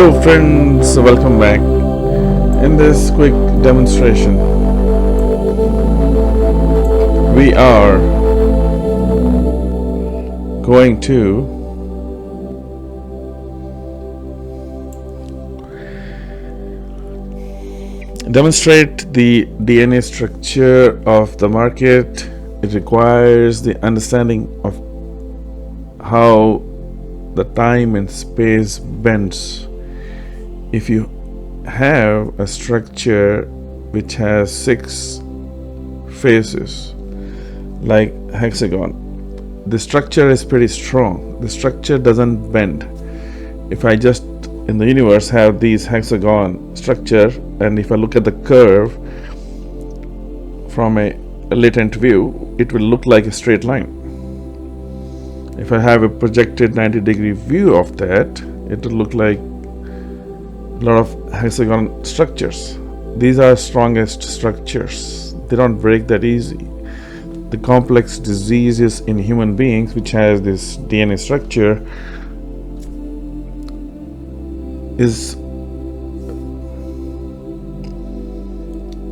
Hello friends, welcome back. In this quick demonstration, we are going to demonstrate the DNA structure of the market. It requires the understanding of how the time and space bends. If you have a structure which has 6 faces like hexagon, the structure is pretty strong. The structure doesn't bend. If I just in the universe have these hexagon structure, and if I look at the curve from a latent view, it will look like a straight line. If I have a projected 90-degree view of that, it will look like a lot of hexagon structures. These are strongest structures. They don't break that easy. The complex diseases in human beings, which has this DNA structure, is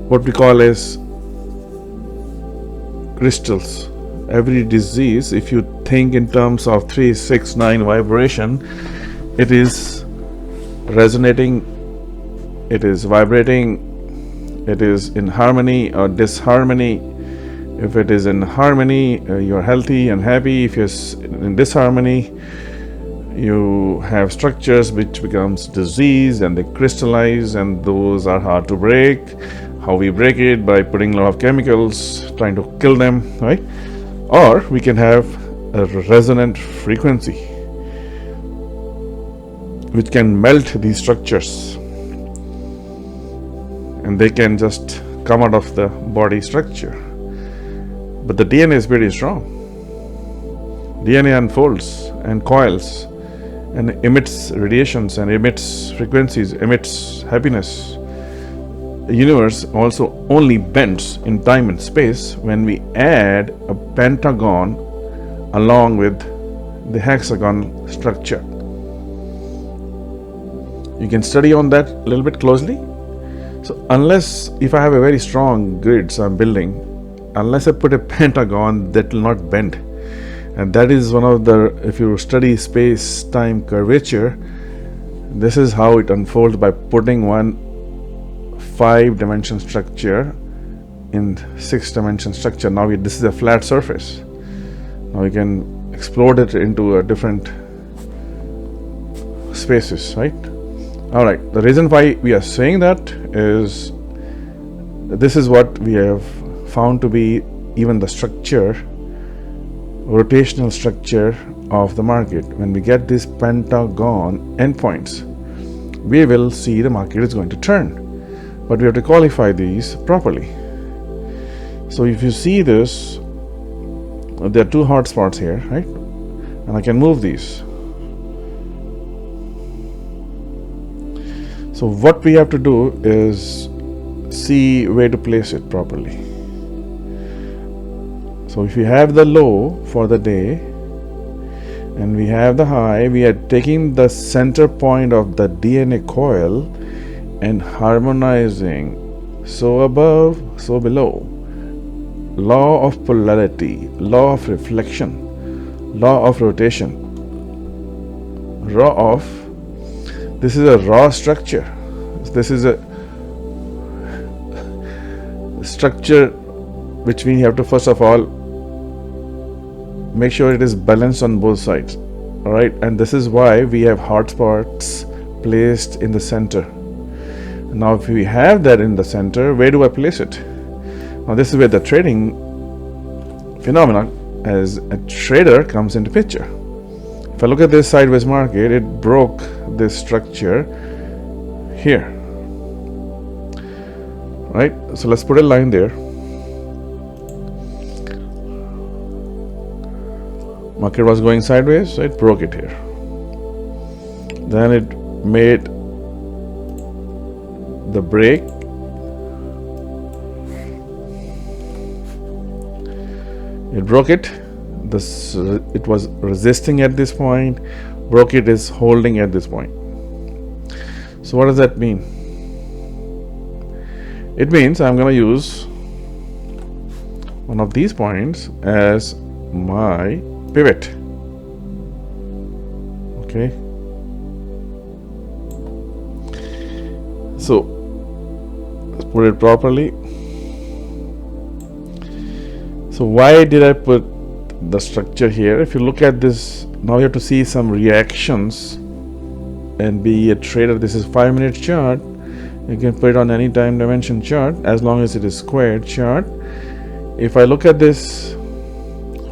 what we call as crystals. Every disease, if you think in terms of 3, 6, 9 vibration, it is resonating, it is vibrating, it is in harmony or disharmony. If it is in harmony, you're healthy and happy. If you're in disharmony, you have structures which becomes disease, and they crystallize, and those are hard to break. How we break it? By putting a lot of chemicals, trying to kill them, right? Or we can have a resonant frequency which can melt these structures, and they can just come out of the body structure. But the DNA is pretty strong. DNA unfolds and coils and emits radiations and emits frequencies, emits happiness. The universe also only bends in time and space when we add a pentagon along with the hexagon structure. You can study on that a little bit closely. So unless, if I have a very strong grids I'm building, unless I put a pentagon, that will not bend. And that is one of the, if you study space-time curvature, this is how it unfolds by putting one 5-dimension structure in 6-dimension structure. Now this is a flat surface. Now we can explode it into a different spaces, right? All right. The reason why we are saying that is this is what we have found to be even the structure, rotational structure of the market. When we get this pentagon endpoints, we will see the market is going to turn. But we have to qualify these properly. So if you see this, there are 2 hot spots here, right? And I can move these. So what we have to do is see where to place it properly. So if we have the low for the day and we have the high, we are taking the center point of the DNA coil and harmonizing, so above, so below. Law of polarity, law of reflection, law of rotation, this is a raw structure. This is a structure which we have to first of all make sure it is balanced on both sides. All right, and this is why we have hot spots placed in the center. Now if we have that in the center, where do I place it? Now this is where the trading phenomena as a trader comes into picture. If I look at this sideways market, it broke this structure here, right? So let's put a line there. Market was going sideways, so it broke it here. Then it made the break. It broke it. It was resisting at this point, broke it, is holding at this point. So what does that mean? It means I'm going to use one of these points as my pivot. Okay, so let's put it properly. So why did I put the structure here? If you look at this, now you have to see some reactions and be a trader. This is 5-minute chart. You can put it on any time dimension chart as long as it is squared chart. If I look at this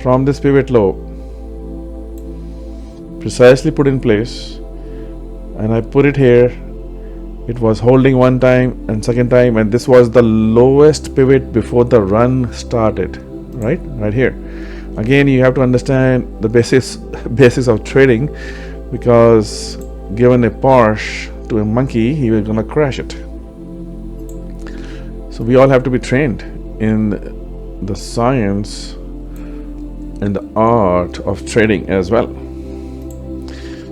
from this pivot low, precisely put in place, and I put it here, it was holding one time and second time, and this was the lowest pivot before the run started, right here. Again, you have to understand the basis of trading, because given a Porsche to a monkey, he was gonna crash it. So we all have to be trained in the science and the art of trading as well.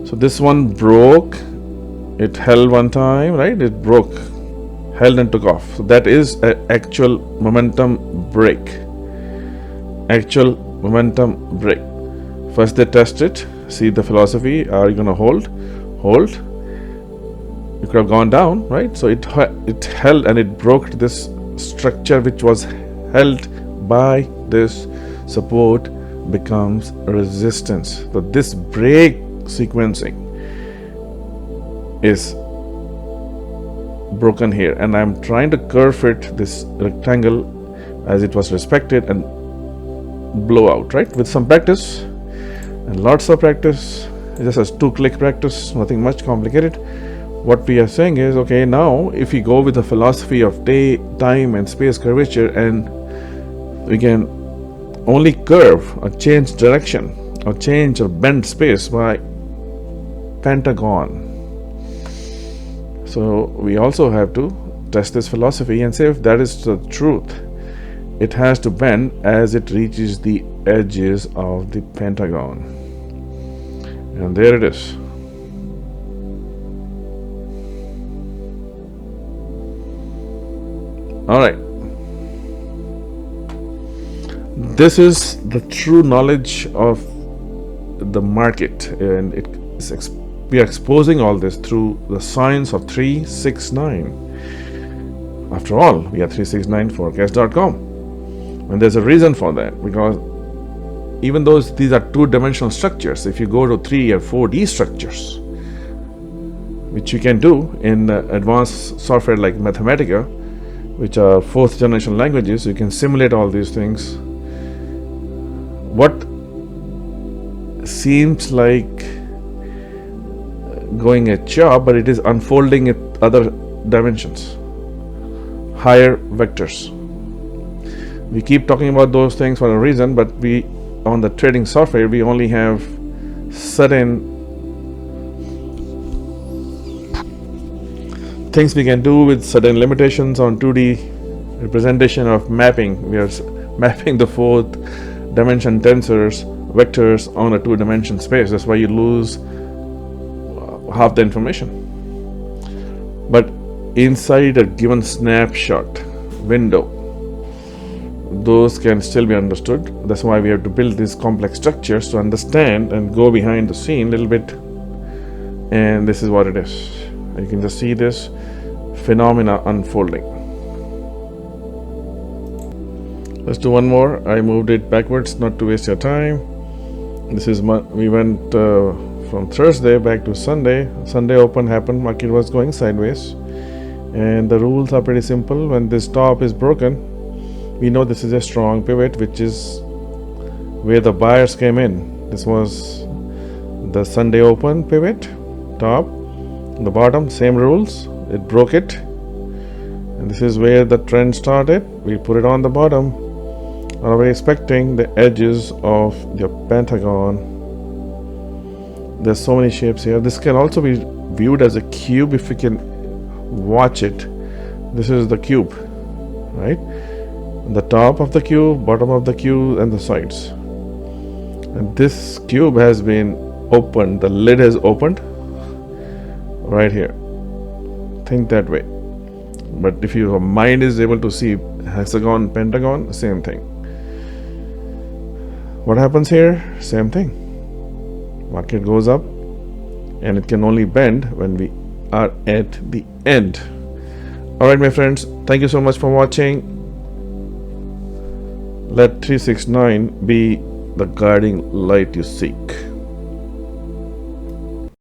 So this one broke, it held one time, right? It broke, held and took off. So that is an actual momentum break. Actual momentum break. First they test it, see the philosophy. Are you gonna hold? Hold. You could have gone down, right? So it held and it broke this structure which was held by this support, becomes resistance. So this break sequencing is broken here, and I'm trying to curve fit this rectangle as it was respected and blow out, right? With some practice and lots of practice, just as 2-click practice, nothing much complicated. What we are saying is, okay, now if we go with the philosophy of day, time and space curvature, and we can only curve or change direction or change or bend space by pentagon. So we also have to test this philosophy and say if that is the truth. It has to bend as it reaches the edges of the pentagon, and there it is. All right, this is the true knowledge of the market, and we are exposing all this through the science of 369. After all, we are 369forecast.com. And there's a reason for that, because even though these are 2-dimensional structures, if you go to 3 or 4D structures, which you can do in advanced software like Mathematica, which are 4th generation languages, you can simulate all these things. What seems like going a chop, but it is unfolding at other dimensions, higher vectors. We keep talking about those things for a reason, but we, on the trading software, we only have certain things we can do with certain limitations on 2D representation of mapping. We are mapping the 4th dimension tensors, vectors on a 2-dimension space. That's why you lose half the information. But inside a given snapshot window, those can still be understood. That's why we have to build these complex structures to understand and go behind the scene a little bit. And this is what it is. You can just see this phenomena unfolding. Let's do one more. I moved it backwards not to waste your time. This is we went from Thursday back to Sunday. Sunday open happened, market was going sideways, and the rules are pretty simple. When this top is broken, we know this is a strong pivot, which is where the buyers came in. This was the Sunday open pivot, top, the bottom, same rules. It broke it, and this is where the trend started. We put it on the bottom. Are we expecting the edges of the pentagon? There's so many shapes here. This can also be viewed as a cube if we can watch it. This is the cube, right? The top of the cube, bottom of the cube, and the sides. And this cube has been opened. The lid has opened right here. think that way. But if your mind is able to see hexagon, pentagon, same thing. What happens here? Same thing. Market goes up and it can only bend when we are at the end. Alright, my friends, thank you so much for watching. Let 369 be the guiding light you seek.